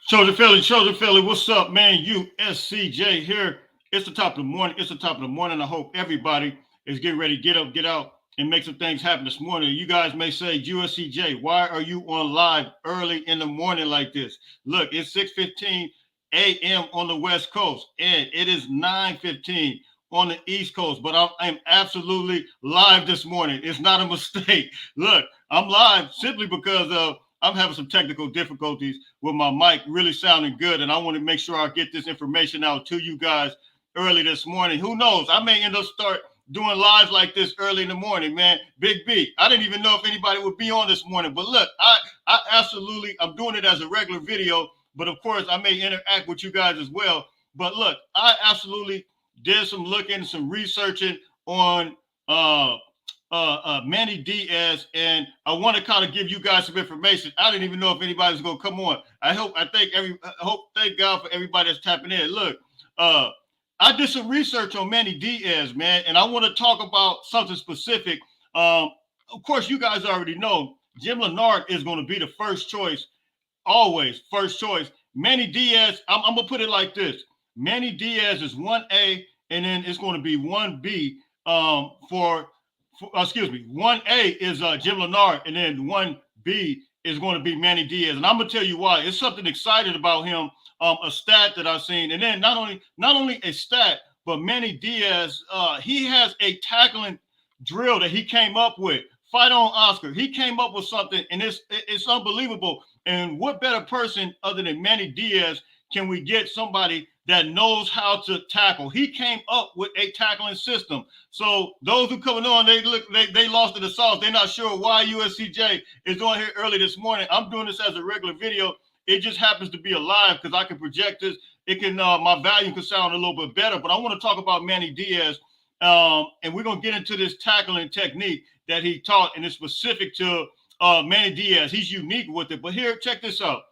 Chosen Philly, what's up, man? USCJ here. It's the top of the morning. It's the top of the morning. I hope everybody is getting ready to get up, get out, and make some things happen this morning. You guys may say, USCJ, why are you on live early in the morning like this? Look, it's 6:15 a.m. on the West Coast, and it is 9:15 on the East Coast. But I'm absolutely live this morning. It's not a mistake. Look, I'm live simply because of I'm having some technical difficulties with my mic really sounding good, and I want to make sure I get this information out to you guys early this morning. Who knows? I may end up start doing lives like this early in the morning, man. Big B. I didn't even know if anybody would be on this morning, but look, I absolutely I'm doing it as a regular video, but of course I may interact with you guys as well. But look, I absolutely did some looking, some researching on Manny Diaz, and I want to kind of give you guys some information. I didn't even know if anybody's going to come on. Thank God for everybody that's tapping in. Look, uh, I did some research on Manny Diaz, man, and I want to talk about something specific. Of course, you guys already know Jim Leonard is going to be the first choice, always first choice. Manny Diaz, I'm going to put it like this: Manny Diaz is 1A, and then it's going to be 1B excuse me, 1A is Jim Leonard, and then 1B is going to be Manny Diaz. And I'm going to tell you why. It's something excited about him, a stat that I've seen. And then not only a stat, but Manny Diaz, he has a tackling drill that he came up with. Fight on Oscar. He came up with something, and it's unbelievable. And what better person other than Manny Diaz can we get somebody that knows how to tackle? He came up with a tackling system. So those who coming on, they lost in the sauce. They're not sure why USCJ is on here early this morning. I'm doing this as a regular video. It just happens to be a live because I can project this. It can my value can sound a little bit better. But I want to talk about Manny Diaz, and we're gonna get into this tackling technique that he taught, and it's specific to Manny Diaz. He's unique with it. But here, check this out.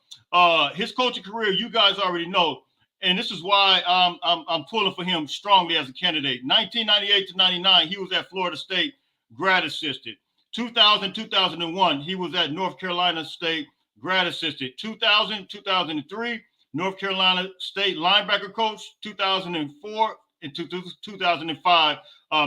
His coaching career, you guys already know, and this is why I'm pulling for him strongly as a candidate. 1998 to 99, he was at Florida State, grad assistant. 2000, 2001, he was at North Carolina State, grad assistant. 2000, 2003, North Carolina State linebacker coach. 2004 and 2005,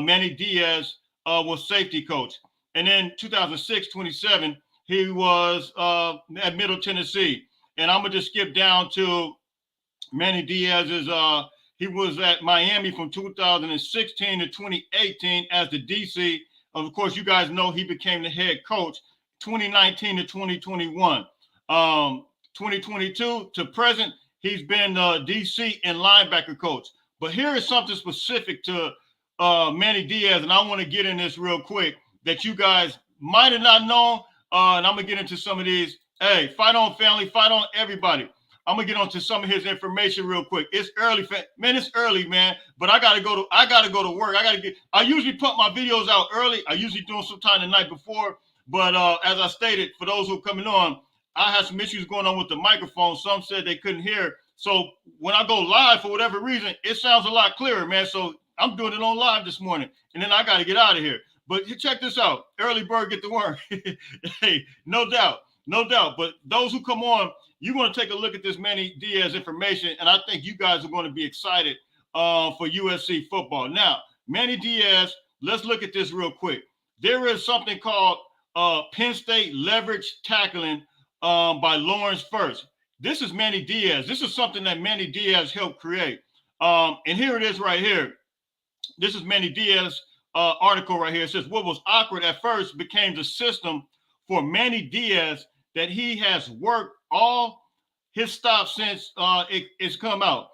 Manny Diaz was safety coach. And then 2006, 27, he was at Middle Tennessee. And I'm going to just skip down to Manny Diaz's, he was at Miami from 2016 to 2018 as the DC. Of course, you guys know he became the head coach 2019 to 2021. 2022 to present, he's been DC and linebacker coach. But here is something specific to Manny Diaz, and I want to get in this real quick that you guys might have not known, and I'm going to get into some of these. Hey, fight on, family, fight on, everybody. I'm gonna get onto some of his information real quick. It's early, man. It's early, man. But I gotta go to work. I usually put my videos out early. I usually do them sometime the night before. But as I stated, for those who are coming on, I had some issues going on with the microphone. Some said they couldn't hear. So when I go live, for whatever reason, it sounds a lot clearer, man. So I'm doing it on live this morning, and then I got to get out of here. But check this out: early bird get the worm. Hey, no doubt. No doubt. But those who come on, you're going to take a look at this Manny Diaz information, and I think you guys are going to be excited for USC football. Now, Manny Diaz, let's look at this real quick. There is something called Penn State leverage tackling by Lawrence First. This is Manny Diaz. This is something that Manny Diaz helped create. And here it is right here. This is Manny Diaz article right here. It says, what was awkward at first became the system for Manny Diaz that he has worked all his stops since it's come out.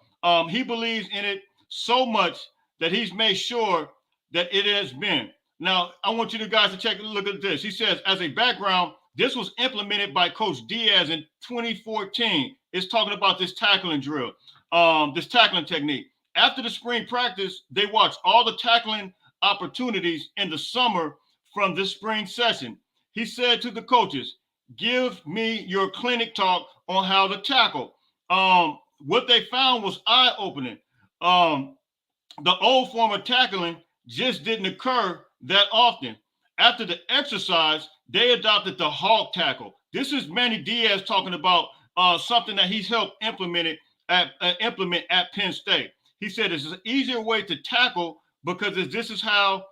He believes in it so much that he's made sure that it has been. Now, I want you guys to take a look at this. He says, as a background, this was implemented by Coach Diaz in 2014. It's talking about this tackling drill, this tackling technique. After the spring practice, they watched all the tackling opportunities in the summer from this spring session. He said to the coaches, give me your clinic talk on how to tackle. What they found was eye-opening. The old form of tackling just didn't occur that often. After the exercise, they adopted the hog tackle. This is Manny Diaz talking about something that he's helped implement at Penn State. He said it's an easier way to tackle because this is how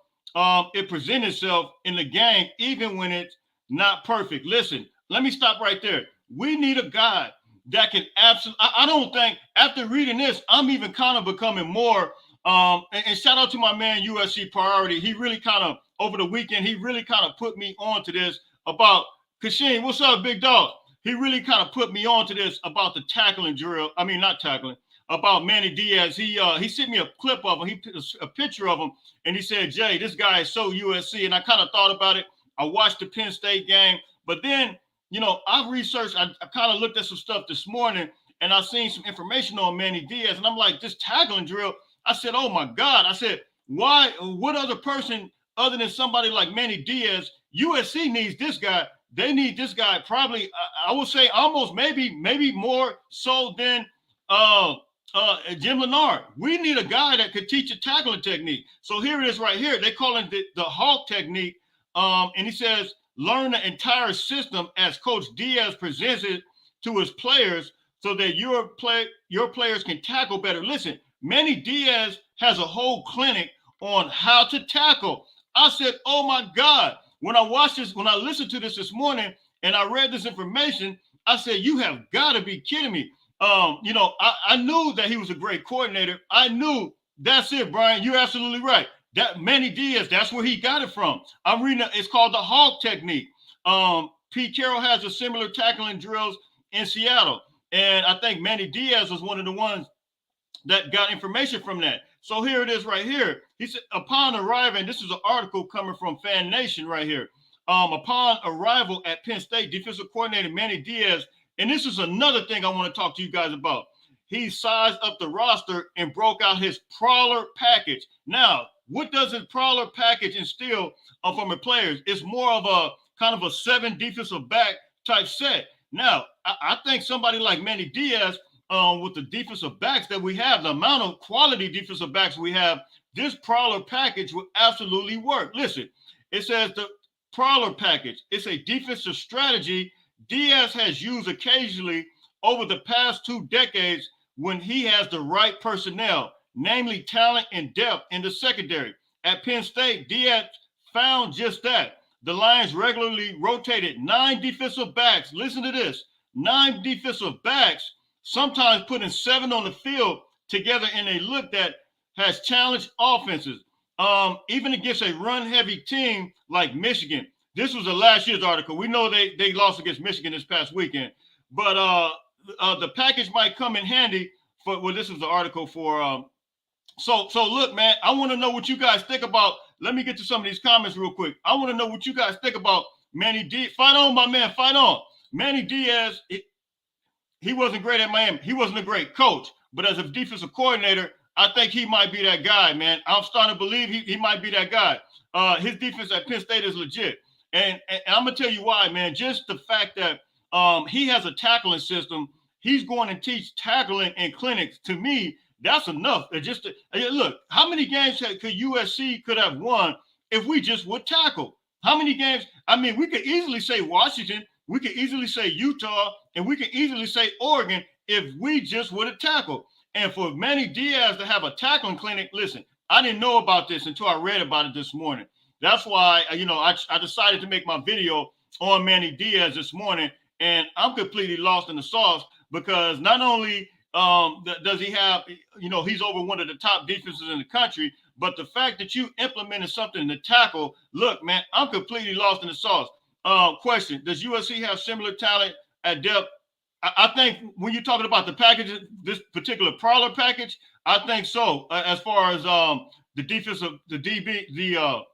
it presents itself in the game, even when it's not perfect. Listen, let me stop right there. We need a guy that can absolutely. I don't think after reading this, I'm even kind of becoming more. And shout out to my man USC Priority. He really kind of over the weekend, he really kind of put me on to this about Kashin. What's up, big dog? He really kind of put me on to this about the tackling drill. I mean, not tackling, about Manny Diaz. He sent me a clip of him. He put a picture of him, and he said, Jay, this guy is so USC. And I kind of thought about it. I watched the Penn State game, but then, I researched, I kind of looked at some stuff this morning, and I seen some information on Manny Diaz, and I'm like, this tackling drill. I said, oh my God. I said, why? What other person other than somebody like Manny Diaz? USC needs this guy. They need this guy probably, I would say almost maybe more so than Jim Leonard. We need a guy that could teach a tackling technique. So here it is right here. They call it the Hawk technique. And he says, learn the entire system as Coach Diaz presents it to his players so that your players can tackle better. Listen, Manny Diaz has a whole clinic on how to tackle. I said, oh my God. When I watched this, when I listened to this morning and I read this information, I said, you have got to be kidding me. I knew that he was a great coordinator. I knew that's it, Brian. You're absolutely right. That Manny Diaz, that's where he got it from. I'm reading it. It's called the Hawk technique. Pete Carroll has a similar tackling drills in Seattle. And I think Manny Diaz was one of the ones that got information from that. So here it is right here. He said, upon arriving, this is an article coming from Fan Nation right here. Upon arrival at Penn State, defensive coordinator Manny Diaz, and this is another thing I want to talk to you guys about. He sized up the roster and broke out his prowler package. Now, what does his prowler package instill from the players? It's more of a kind of a 7 defensive back type set. Now, I think somebody like Manny Diaz, with the defensive backs that we have, the amount of quality defensive backs we have, this prowler package will absolutely work. Listen, it says the prowler package. It's a defensive strategy Diaz has used occasionally over the past 2 decades when he has the right personnel, namely talent and depth in the secondary. At Penn State, Diaz found just that. The Lions regularly rotated 9 defensive backs. Listen to this, 9 defensive backs, sometimes putting 7 on the field together in a look that has challenged offenses, even against a run-heavy team like Michigan. This was a last year's article. We know they lost against Michigan this past weekend. But the package might come in handy for, well, this was the article for. So look, man, I want to know what you guys think about. Let me get to some of these comments real quick. I want to know what you guys think about Manny Diaz. Fight on, my man, fight on. Manny Diaz, he wasn't great at Miami. He wasn't a great coach. But as a defensive coordinator, I think he might be that guy, man. I'm starting to believe he might be that guy. His defense at Penn State is legit. And I'm going to tell you why, man. Just the fact that he has a tackling system. He's going to teach tackling in clinics. To me, that's enough. Look, how many games could USC could have won if we just would tackle? How many games? I mean, we could easily say Washington. We could easily say Utah. And we could easily say Oregon if we just would have tackled. And for Manny Diaz to have a tackling clinic, listen, I didn't know about this until I read about it this morning. That's why, I decided to make my video on Manny Diaz this morning, and I'm completely lost in the sauce because not only does he have, he's over one of the top defenses in the country, but the fact that you implemented something to tackle, look, man, I'm completely lost in the sauce. Question, does USC have similar talent at depth? I think when you're talking about the package, this particular prowler package, I think so. As far as the defensive, the DB, the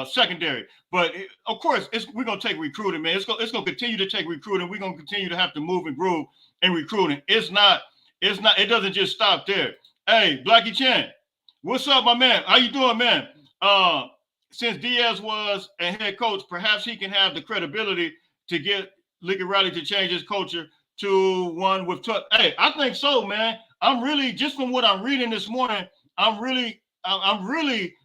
secondary. But of course, we're gonna take recruiting, man. It's gonna continue to take recruiting. We're gonna continue to have to move and groove in recruiting. It doesn't just stop there. Hey, Blackie Chan, what's up, my man? How you doing, man? Since Diaz was a head coach, perhaps he can have the credibility to get Lincoln Riley to change his culture to one with Hey, I think so, man. I'm really, just from what I'm reading this morning, I'm really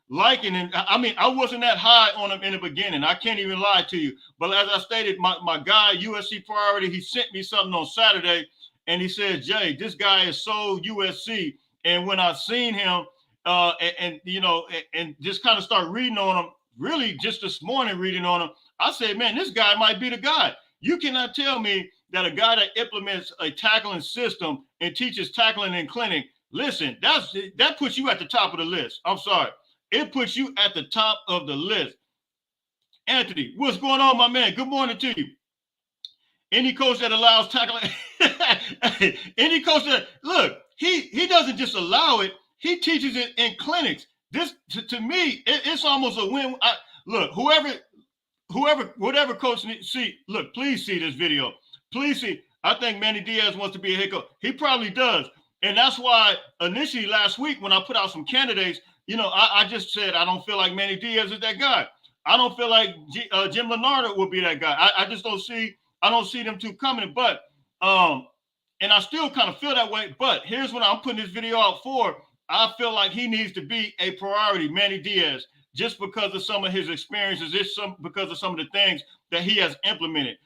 liking him. I mean, I wasn't that high on him in the beginning. I can't even lie to you. But as I stated, my guy, USC Priority, he sent me something on Saturday, and he said, Jay, this guy is so USC. And when I seen him, and just kind of start reading on him, really just this morning reading on him, I said, man, this guy might be the guy. You cannot tell me that a guy that implements a tackling system and teaches tackling in clinic, listen, that puts you at the top of the list. I'm sorry. It puts you at the top of the list. Anthony, what's going on, my man? Good morning to you. Any coach that allows tackling, any coach that, look, he doesn't just allow it, he teaches it in clinics. This, to me, it's almost a win. Look, whatever coach see, look, please see this video. Please see. I think Manny Diaz wants to be a head coach. He probably does. And that's why initially last week when I put out some candidates, I just said I don't feel like Manny Diaz is that guy. I don't feel like Jim Leonardo will be that guy. I just don't see them two coming. But and I still kind of feel that way. But here's what I'm putting this video out for. I feel like he needs to be a priority, Manny Diaz, just because of some of his experiences, because of some of the things that he has implemented.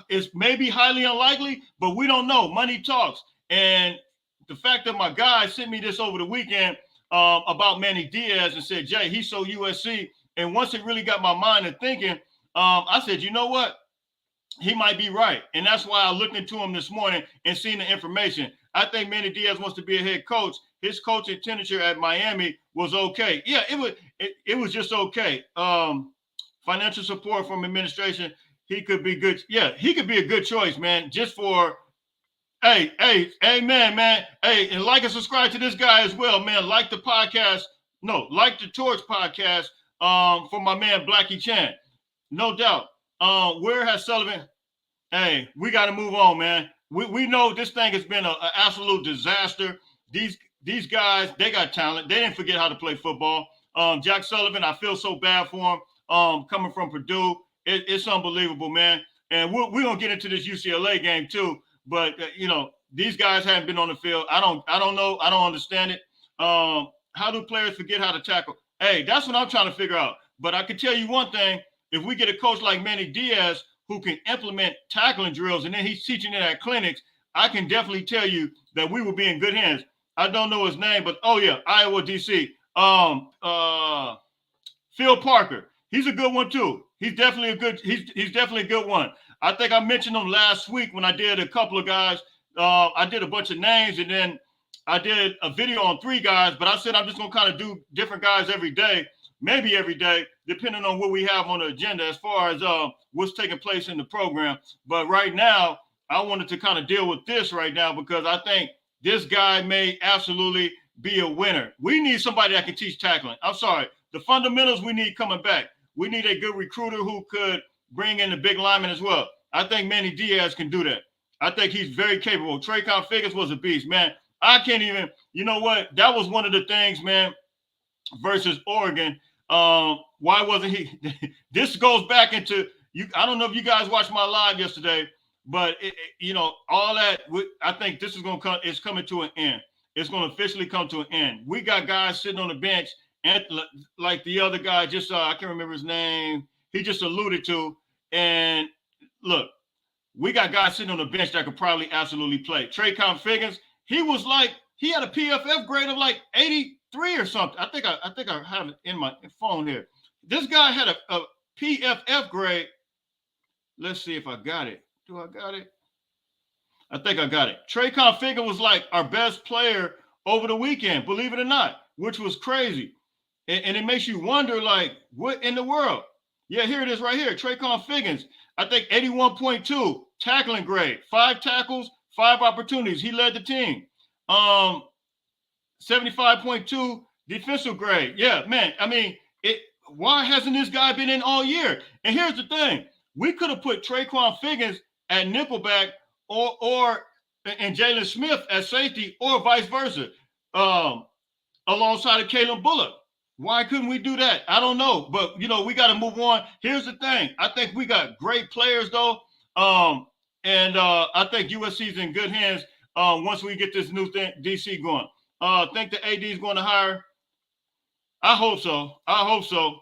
It's maybe highly unlikely, but we don't know. Money talks. And the fact that my guy sent me this over the weekend about Manny Diaz and said, Jay, he's so USC. And once it really got my mind to thinking, I said, you know what? He might be right. And that's why I looked into him this morning and seen the information. I think Manny Diaz wants to be a head coach. His coaching tenure at Miami was okay. Yeah, it was just okay. Financial support from administration, he could be good. Yeah, he could be a good choice, man. Just for, hey, man. Hey, and like and subscribe to this guy as well, man. Like the podcast. No, like the Torch podcast for my man Blackie Chan. No doubt. Where has Sullivan? Hey, we got to move on, man. We know this thing has been an absolute disaster. These guys, they got talent. They didn't forget how to play football. Jack Sullivan, I feel so bad for him. Coming from Purdue, it's unbelievable, man. And we're gonna get into this UCLA game too. But these guys haven't been on the field. I don't know. I don't understand it. How do players forget how to tackle? Hey, that's what I'm trying to figure out. But I can tell you one thing: if we get a coach like Manny Diaz who can implement tackling drills and then he's teaching it at clinics, I can definitely tell you that we will be in good hands. I don't know his name, but Iowa DC. Phil Parker. He's a good one too. He's definitely a good one. I think I mentioned him last week when I did a couple of guys. I did a bunch of names and then I did a video on 3 guys, but I said I'm just gonna kind of do different guys every day, maybe every day, depending on what we have on the agenda as far as what's taking place in the program. But right now, I wanted to kind of deal with this right now because I think this guy may absolutely be a winner. We need somebody that can teach tackling. I'm sorry. The fundamentals we need coming back. We need a good recruiter who could bring in the big lineman as well. I think Manny Diaz can do that. I think he's very capable. Traycon Figurs was a beast, man. I can't even, you know what? That was one of the things, man, versus Oregon. Why wasn't he? This goes back into, I don't know if you guys watched my live yesterday, but, all that, I think this is going to come, it's coming to an end. It's going to officially come to an end. We got guys sitting on the bench, and like the other guy, just I can't remember his name. He just alluded to. And look, we got guys sitting on the bench that could probably absolutely play. Traycon Figurs, he had a PFF grade of like 83 or something. I think I have it in my phone here. This guy had a PFF grade. Let's see if I got it. Do I got it? I think I got it. Traycon Figurs was like our best player over the weekend, believe it or not, which was crazy. And it makes you wonder, like, what in the world? Yeah, here it is right here. Traycon Figurs, I think 81.2 tackling grade, 5 tackles, 5 opportunities. He led the team. 75.2 defensive grade. Yeah, man. I mean, why hasn't this guy been in all year? And here's the thing. We could have put Traycon Figurs at nickelback or Jalen Smith at safety or vice versa alongside of Caleb Bullock. Why couldn't we do that? I don't know. But, we got to move on. Here's the thing. I think we got great players, though. And I think USC's in good hands once we get this new thing, DC going. I think the AD is going to hire I hope so. I hope so.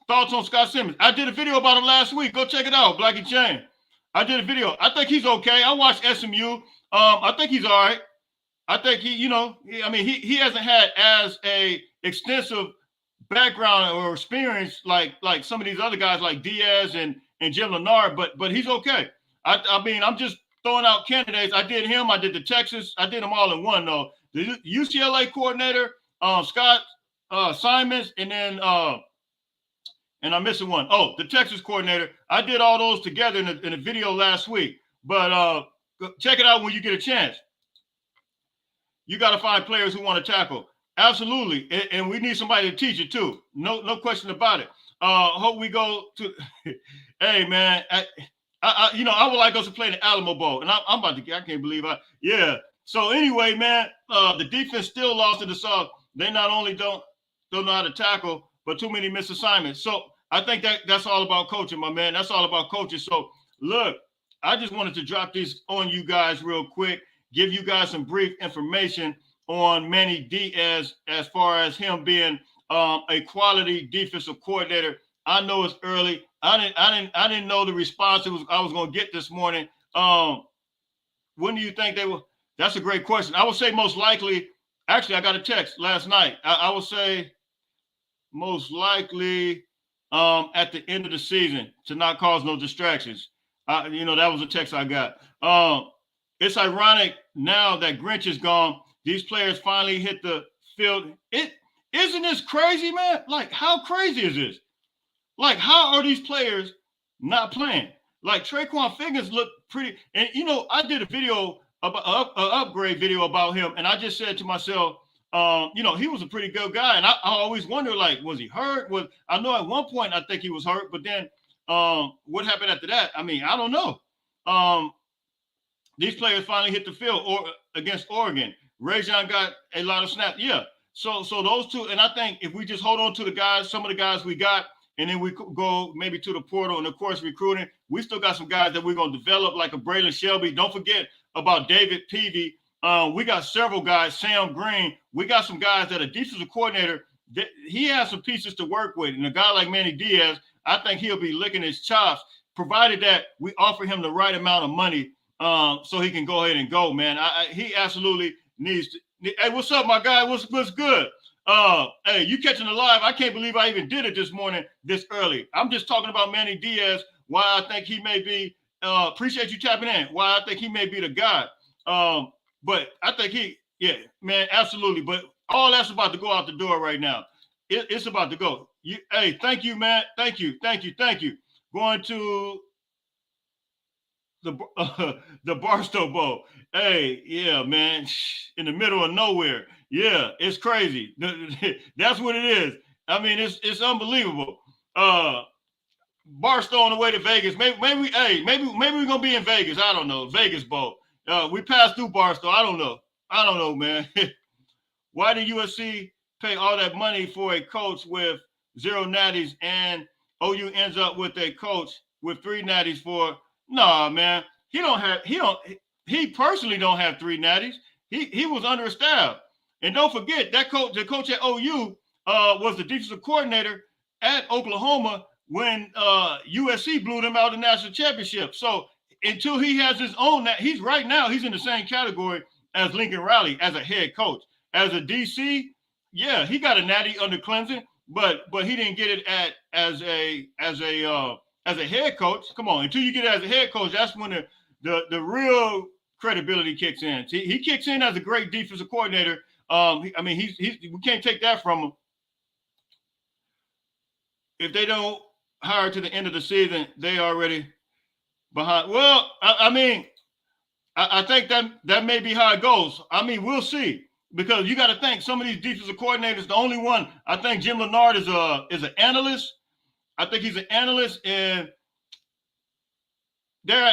Thoughts on Scott Simmons? I did a video about him last week. Go check it out, Blackie Chain. I did a video. I think he's okay. I watched SMU. I think he's all right. I think he hasn't had as a extensive background or experience like some of these other guys like Diaz and Jim Leonard, but he's okay. I mean, I'm just throwing out candidates. I did him. I did the Texas. I did them all in one though. The UCLA coordinator, Scott Simons, and then and I'm missing one. Oh, the Texas coordinator. I did all those together in a video last week. But check it out when you get a chance. You got to find players who want to tackle. Absolutely. And we need somebody to teach it too. No question about it. Hope we go to hey man, I would like us to play in the Alamo Bowl. And I'm about to I can't believe yeah. So anyway, man, the defense still lost to the South. They not only don't know how to tackle, but too many missed assignments. So I think that's all about coaching, my man. That's all about coaching. So look, I just wanted to drop this on you guys real quick, give you guys some brief information on Manny Diaz as far as him being a quality defensive coordinator. I know it's early. I didn't know the response I was going to get this morning. When do you think they will? That's a great question. I would say most likely. Actually, I got a text last night. I would say most likely at the end of the season to not cause no distractions. That was a text I got. It's ironic now that Grinch is gone. These players finally hit the field. Isn't this crazy, man? Like, how crazy is this? Like, how are these players not playing? Like, Traquan Figgens looked pretty. And, I did a video, about an upgrade video about him. And I just said to myself, he was a pretty good guy. And I always wonder, like, was he hurt? I know at one point I think he was hurt. But then what happened after that? I mean, I don't know. These players finally hit the field against Oregon. Rajon got a lot of snaps. Yeah. So those two. And I think if we just hold on to the guys, some of the guys we got, and then we go maybe to the portal and, of course, recruiting. We still got some guys that we're going to develop, like a Braylon Shelby. Don't forget about David Peavy. We got several guys, Sam Green. We got some guys that a defensive coordinator, he has some pieces to work with. And a guy like Manny Diaz, I think he'll be licking his chops, provided that we offer him the right amount of money so he can go ahead and go, man. He absolutely needs to. Hey, what's up, my guy? What's good? Hey, you catching the live? I can't believe I even did it this morning, this early. I'm just talking about Manny Diaz, why I think he may be, appreciate you tapping in, why I think he may be the guy. But I think man, absolutely. But all that's about to go out the door right now. It's about to go. Hey, thank you, man. Thank you. Going to the Barstow Bowl. Hey, yeah, man, in the middle of nowhere. Yeah, it's crazy. That's what it is. I mean, it's unbelievable. Barstow on the way to Vegas. Maybe we're gonna be in Vegas. I don't know. Vegas Bowl. We passed through Barstow. I don't know, man. Why did USC pay all that money for a coach with 0 natties and OU ends up with a coach with 3 natties for? Nah, man. He personally don't have 3 natties. He was understaffed. And don't forget that the coach at OU was the defensive coordinator at Oklahoma when USC blew them out of the national championship. So until he has his own, he's in the same category as Lincoln Riley as a head coach. As a DC, yeah, he got a natty under Clemson, but he didn't get it as a head coach. Come on, until you get it as a head coach, that's when the real credibility kicks in. He kicks in as a great defensive coordinator. We can't take that from him. If they don't hire to the end of the season, they already behind. Well, I think that may be how it goes. I mean, we'll see, because you got to think some of these defensive coordinators. The only one I think Jim Leonard is an analyst. I think he's an analyst, and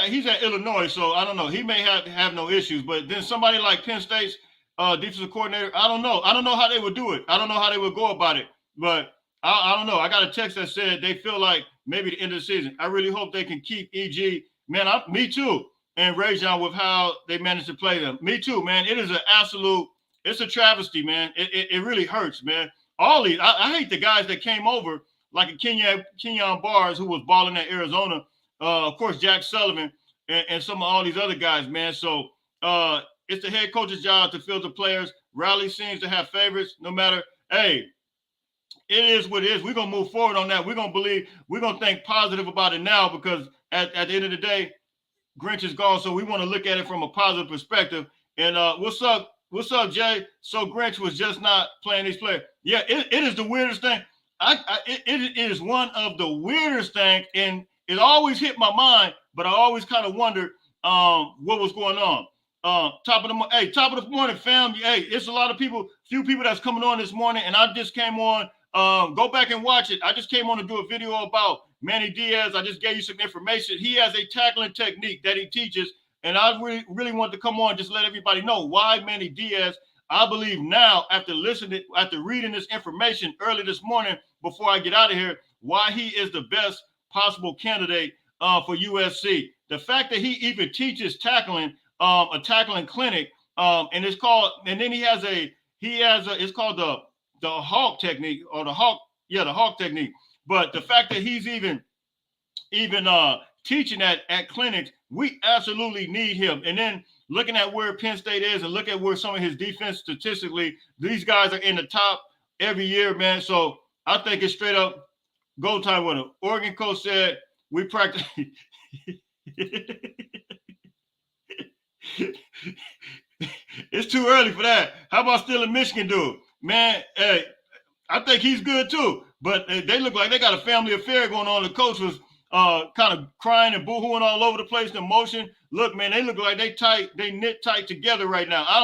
he's at Illinois, so I don't know. He may have no issues, but then somebody like Penn State's defensive coordinator, I don't know. I don't know how they would do it. I don't know how they would go about it, but I don't know. I got a text that said they feel like maybe the end of the season. I really hope they can keep EG. Man, me too. And Rajon with how they managed to play them. Me too, man. It is it's a travesty, man. It really hurts, man. all these. I hate the guys that came over, like a Kenyon Barnes, who was balling at Arizona. Of course, Jack Sullivan and some of all these other guys, man. So it's the head coach's job to filter players. Riley seems to have favorites, no matter. Hey, it is what it is. We're gonna move forward on that. We're gonna believe. We're gonna think positive about it now because at the end of the day, Grinch is gone. So we want to look at it from a positive perspective. And what's up? What's up, Jay? So Grinch was just not playing these players. Yeah, it is the weirdest thing. It is one of the weirdest things, and it always hit my mind. But I always kind of wondered what was going on. Top of the morning, fam. Hey, it's a lot of people, few people that's coming on this morning, and I just came on. Go back and watch it. I just came on to do a video about Manny Diaz. I just gave you some information. He has a tackling technique that he teaches, and I really want to come on and just let everybody know why Manny Diaz. I believe now, after reading this information early this morning before I get out of here, why he is the best possible candidate for USC. The fact that he even teaches tackling, a tackling clinic, and it's called, and then it's called the Hawk technique, or the Hawk technique. But the fact that he's even teaching at clinics, we absolutely need him. And then looking at where Penn State is and look at where some of his defense statistically, these guys are in the top every year, man. So I think it's straight up go time with him. Oregon coach said we practice. It's too early for that. How about still in Michigan, dude? Man, hey, I think he's good too. But they look like they got a family affair going on. The coach was kind of crying and boohooing all over the place in motion. Look, man, they look like they knit tight together right now. I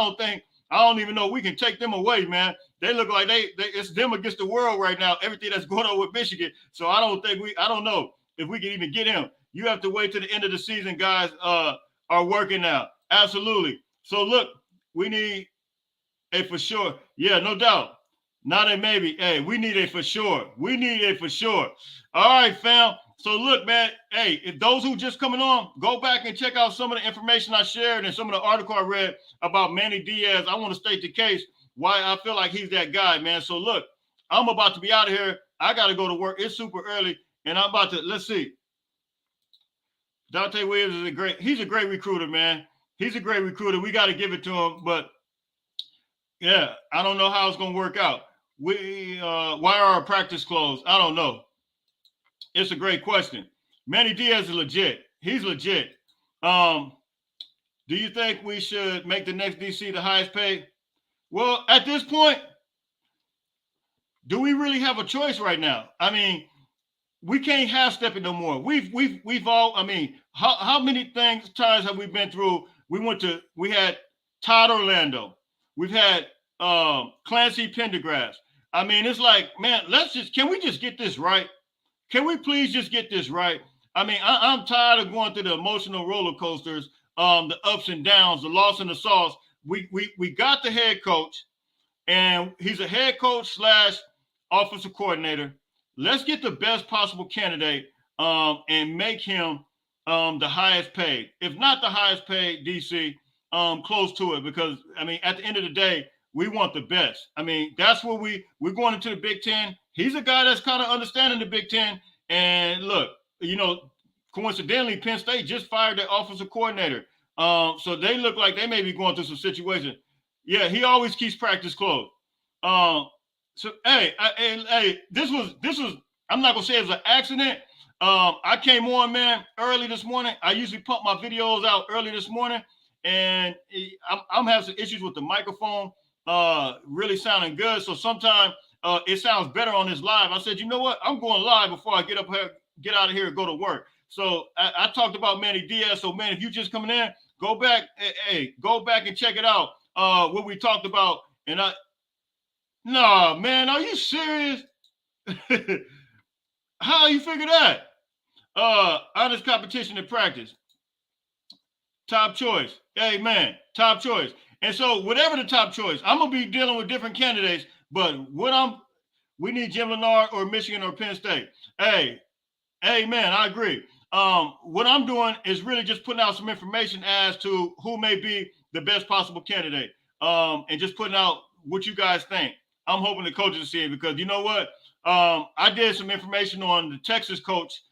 don't even know we can take them away, man. They look like it's them against the world right now. Everything that's going on with Michigan. So I don't know if we can even get him. You have to wait till the end of the season, guys are working now. Absolutely. So look, we need a for sure. Yeah, no doubt. Not a maybe. Hey, we need a for sure. We need a for sure. All right, fam. So look, man. Hey, if those who just coming on, go back and check out some of the information I shared and some of the article I read about Manny Diaz. I want to state the case why I feel like he's that guy, man. So look, I'm about to be out of here. I got to go to work. It's super early, and I'm about to, let's see. Dante Williams is he's a great recruiter, man. He's a great recruiter. We got to give it to him, but yeah, I don't know how it's going to work out. Why are our practice closed? I don't know. It's a great question. Manny Diaz is legit. He's legit. Do you think we should make the next DC the highest paid? Well, at this point, do we really have a choice right now? I mean, we can't half step it no more. We've all. I mean, how many times have we been through? We had Todd Orlando. We've had Clancy Pendergrass. I mean, it's like, man, can we just get this right? Can we please just get this right? I mean, I'm tired of going through the emotional roller coasters, the ups and downs, the loss and the sauce. We got the head coach, and he's a head coach / offensive coordinator. Let's get the best possible candidate and make him the highest paid. If not the highest paid, DC, close to it. Because, I mean, at the end of the day, we want the best. I mean, that's what we're going into the Big Ten. He's a guy that's kind of understanding the Big Ten. And look, coincidentally, Penn State just fired their offensive coordinator. So they look like they may be going through some situation. Yeah, he always keeps practice closed. So hey, this was. I'm not gonna say it was an accident. I came on, man, early this morning. I usually pump my videos out early this morning, and I'm having some issues with the microphone. Really sounding good. So sometimes it sounds better on this live. I said, you know what? I'm going live before I get out of here and go to work. So I talked about Manny Diaz. So man, if you just coming in, go back. Go back and check it out. What we talked about. And nah, man, are you serious? How you figure that? Honest competition in practice. Top choice. Hey, man, top choice. And so whatever the top choice, I'm going to be dealing with different candidates, but we need Jim Leonard or Michigan or Penn State. Hey, man, I agree. What I'm doing is really just putting out some information as to who may be the best possible candidate, and just putting out what you guys think. I'm hoping the coaches see it because you know what? I did some information on the Texas coach,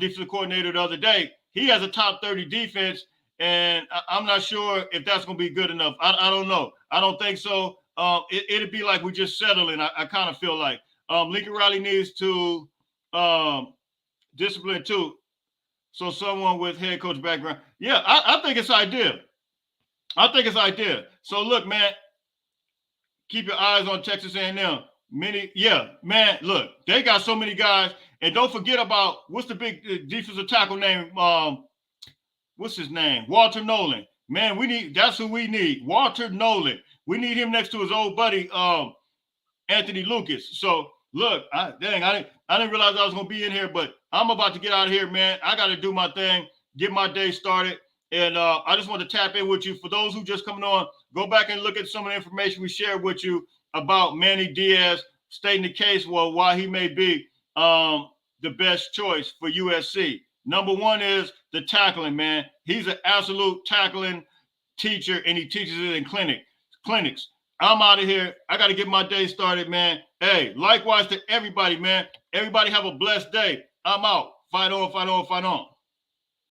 defensive coordinator the other day. He has a top 30 defense, and I'm not sure if that's going to be good enough. I don't know. I don't think so. It'd be like we just settling. I kind of feel like Lincoln Riley needs to discipline too. So someone with head coach background. Yeah, I think it's ideal. I think it's ideal. So look, man, keep your eyes on Texas A&M. Yeah, man, look, they got so many guys. And don't forget about what's the big defensive tackle name? What's his name? Walter Nolan. Man, that's who we need. Walter Nolan. We need him next to his old buddy, Anthony Lucas. So look, I didn't realize I was gonna be in here, but I'm about to get out of here, man. I gotta do my thing, get my day started. And I just want to tap in with you. For those who just coming on, go back and look at some of the information we shared with you about Manny Diaz, stating the case, well, why he may be the best choice for USC. Number one is the tackling, man. He's an absolute tackling teacher, and he teaches it in clinics. I'm out of here. I got to get my day started, man. Hey, likewise to everybody, man. Everybody have a blessed day. I'm out. Fight on, fight on, fight on.